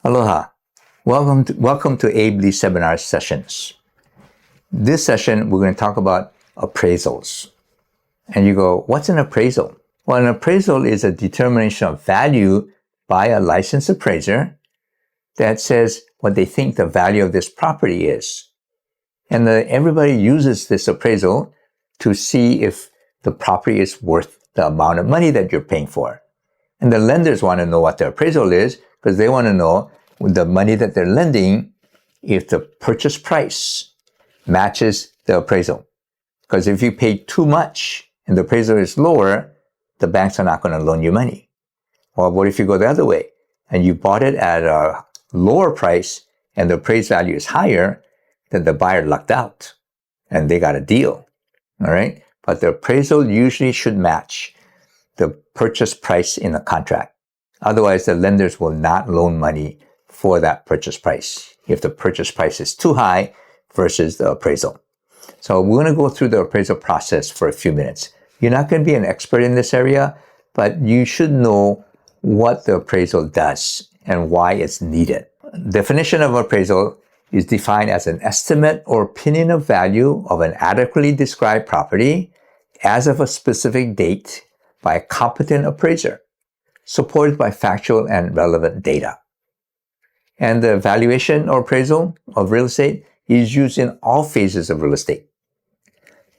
Aloha. Welcome to Abley Seminar Sessions. This session, we're going to talk about appraisals. And you go, what's an appraisal? Well, an appraisal is a determination of value by a licensed appraiser that says what they think the value of this property is. And everybody uses this appraisal to see if the property is worth the amount of money that you're paying for. And the lenders want to know what the appraisal is because they want to know the money that they're lending if the purchase price matches the appraisal. Because if you pay too much and the appraisal is lower, the banks are not going to loan you money. Or what if you go the other way and you bought it at a lower price and the appraised value is higher, then the buyer lucked out and they got a deal. All right? But the appraisal usually should match the purchase price in the contract. Otherwise, the lenders will not loan money for that purchase price if the purchase price is too high versus the appraisal. So we're going to go through the appraisal process for a few minutes. You're not going to be an expert in this area, but you should know what the appraisal does and why it's needed. Definition of appraisal is defined as an estimate or opinion of value of an adequately described property as of a specific date by a competent appraiser, supported by factual and relevant data. And the valuation or appraisal of real estate is used in all phases of real estate.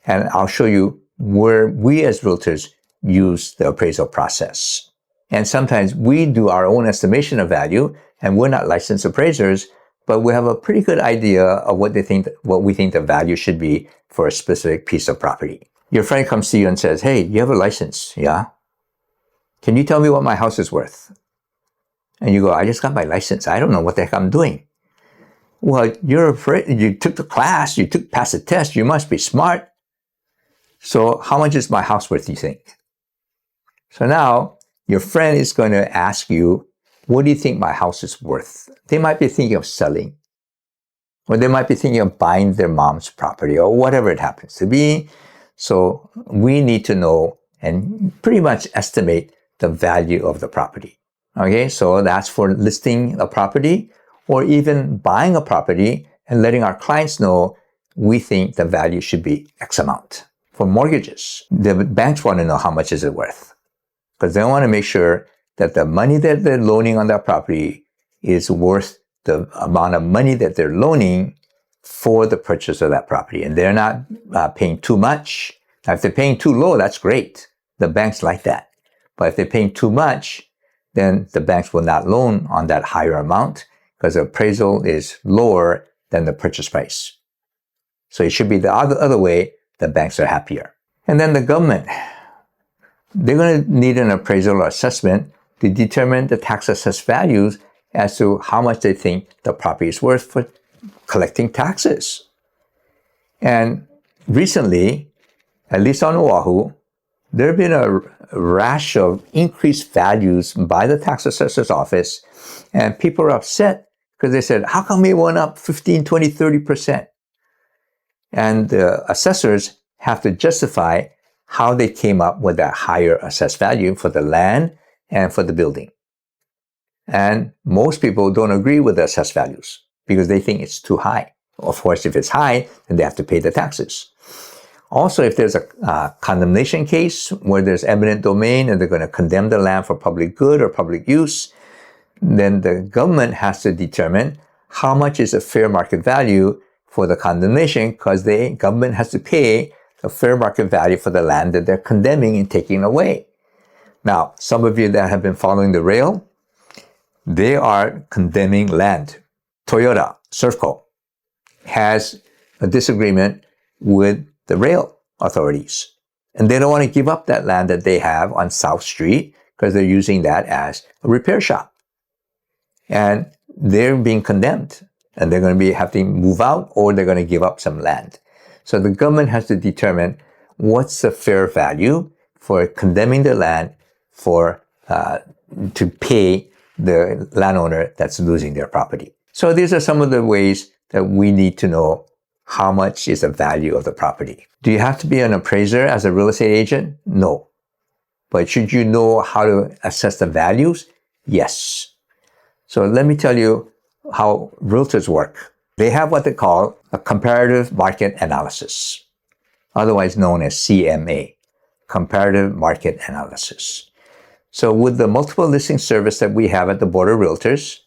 And I'll show you where we as realtors use the appraisal process. And sometimes we do our own estimation of value, and we're not licensed appraisers, but we have a pretty good idea of what we think the value should be for a specific piece of property. Your friend comes to you and says, "Hey, you have a license, yeah? Can you tell me what my house is worth?" And you go, "I just got my license. I don't know what the heck I'm doing." Well, you're afraid. You took the class, passed the test, you must be smart. So how much is my house worth, you think? So now your friend is going to ask you, what do you think my house is worth? They might be thinking of selling, or they might be thinking of buying their mom's property, or whatever it happens to be. So we need to know and pretty much estimate the value of the property. Okay, so that's for listing a property or even buying a property and letting our clients know we think the value should be X amount. For mortgages, the banks want to know how much is it worth because they want to make sure that the money that they're loaning on that property is worth the amount of money that they're loaning for the purchase of that property. And they're not paying too much. Now, if they're paying too low, that's great. The banks like that. But if they're paying too much, then the banks will not loan on that higher amount because the appraisal is lower than the purchase price. So it should be the other way. The banks are happier. And then the government, they're going to need an appraisal or assessment to determine the tax assessed values as to how much they think the property is worth for collecting taxes. And recently, at least on Oahu, there have been a rash of increased values by the tax assessor's office, and people are upset because they said, how come it went up 15, 20, 30%? And the assessors have to justify how they came up with that higher assessed value for the land and for the building. And most people don't agree with the assessed values because they think it's too high. Of course, if it's high, then they have to pay the taxes. Also, if there's a condemnation case where there's eminent domain and they're going to condemn the land for public good or public use, then the government has to determine how much is a fair market value for the condemnation because the government has to pay a fair market value for the land that they're condemning and taking away. Now, some of you that have been following the rail, they are condemning land. Toyota, Surfco, has a disagreement with the rail authorities. And they don't want to give up that land that they have on South Street because they're using that as a repair shop. And they're being condemned. And they're going to have to move out or they're going to give up some land. So the government has to determine what's the fair value for condemning the land to pay the landowner that's losing their property. So these are some of the ways that we need to know how much is the value of the property. Do you have to be an appraiser as a real estate agent? No. But should you know how to assess the values? Yes. So let me tell you how realtors work. They have what they call a comparative market analysis, otherwise known as CMA, comparative market analysis. So with the multiple listing service that we have at the Board of Realtors,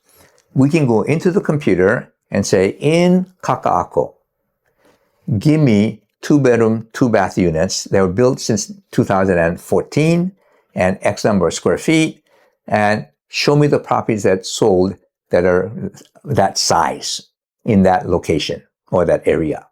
we can go into the computer and say, in Kaka'ako, give me 2-bedroom, 2-bath units that were built since 2014 and X number of square feet, and show me the properties that sold that are that size in that location or that area.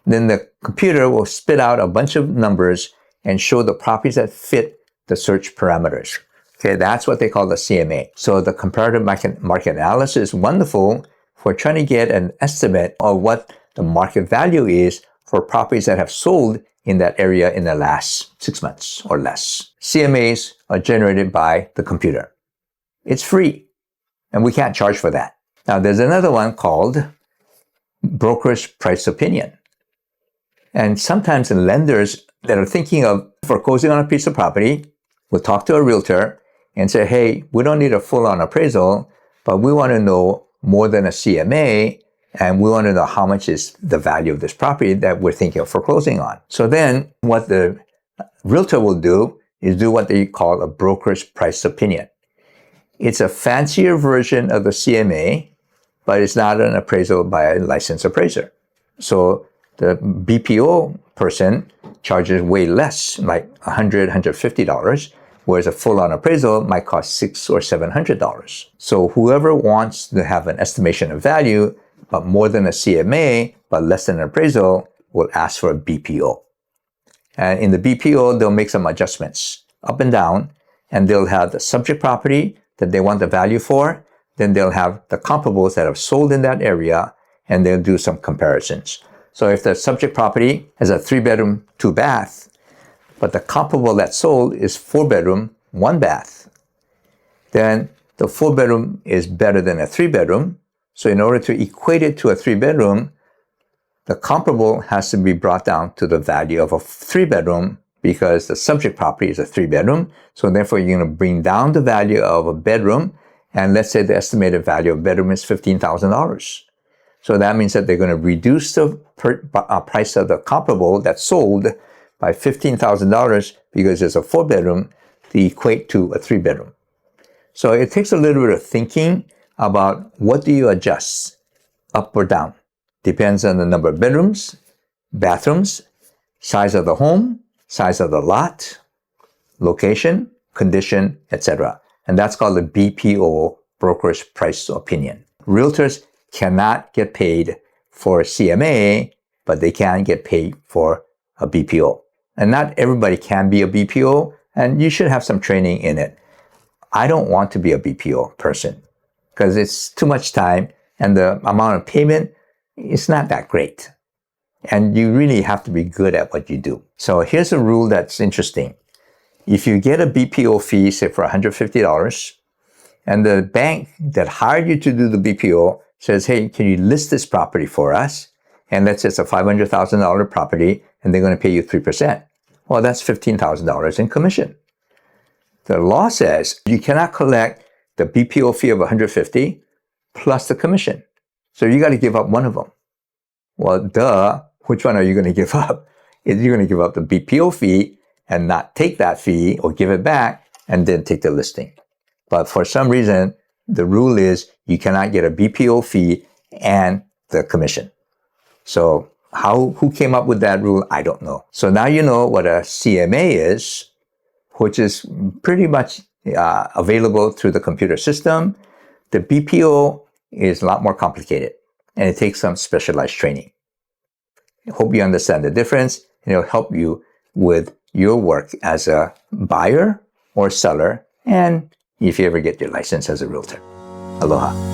Then the computer will spit out a bunch of numbers and show the properties that fit the search parameters. Okay, that's what they call the CMA. So the comparative market analysis is wonderful for trying to get an estimate of what the market value is for properties that have sold in that area in the last 6 months or less. CMAs are generated by the computer. It's free, and we can't charge for that. Now, there's another one called broker's price opinion. And sometimes the lenders that are thinking of foreclosing on a piece of property will talk to a realtor and say, hey, we don't need a full-on appraisal, but we want to know more than a CMA, and we want to know how much is the value of this property that we're thinking of foreclosing on. So then what the realtor will do is do what they call a broker's price opinion. It's a fancier version of the CMA, but it's not an appraisal by a licensed appraiser. So the BPO person charges way less, like $100, $150, whereas a full-on appraisal might cost $600 or $700. So whoever wants to have an estimation of value, but more than a CMA, but less than an appraisal, will ask for a BPO. And in the BPO, they'll make some adjustments up and down, and they'll have the subject property that they want the value for, then they'll have the comparables that have sold in that area, and they'll do some comparisons. So if the subject property has a 3-bedroom, 2-bath, but the comparable that sold is 4-bedroom, 1-bath, then the 4-bedroom is better than a 3-bedroom. So in order to equate it to a 3-bedroom, the comparable has to be brought down to the value of a 3-bedroom because the subject property is a 3-bedroom. So therefore, you're going to bring down the value of a bedroom. And let's say the estimated value of a bedroom is $15,000. So that means that they're going to reduce the price of the comparable that sold by $15,000 because it's a 4-bedroom to equate to a 3-bedroom. So it takes a little bit of thinking about what do you adjust up or down. Depends on the number of bedrooms, bathrooms, size of the home, size of the lot, location, condition, etc. And that's called the BPO, broker's price opinion. Realtors cannot get paid for CMA, but they can get paid for a BPO. And not everybody can be a BPO, and you should have some training in it. I don't want to be a BPO person because it's too much time and the amount of payment is not that great. And you really have to be good at what you do. So here's a rule that's interesting. If you get a BPO fee, say for $150, and the bank that hired you to do the BPO says, hey, can you list this property for us? And let's say it's a $500,000 property and they're going to pay you 3%. Well, that's $15,000 in commission. The law says you cannot collect the BPO fee of $150 plus the commission. So you got to give up one of them. Well, duh, which one are you going to give up? You're going to give up the BPO fee and not take that fee or give it back and then take the listing. But for some reason, the rule is you cannot get a BPO fee and the commission. So who came up with that rule? I don't know. So now you know what a CMA is, which is pretty much available through the computer system. The BPO is a lot more complicated and it takes some specialized training. I hope you understand the difference and it'll help you with your work as a buyer or seller and if you ever get your license as a realtor. Aloha.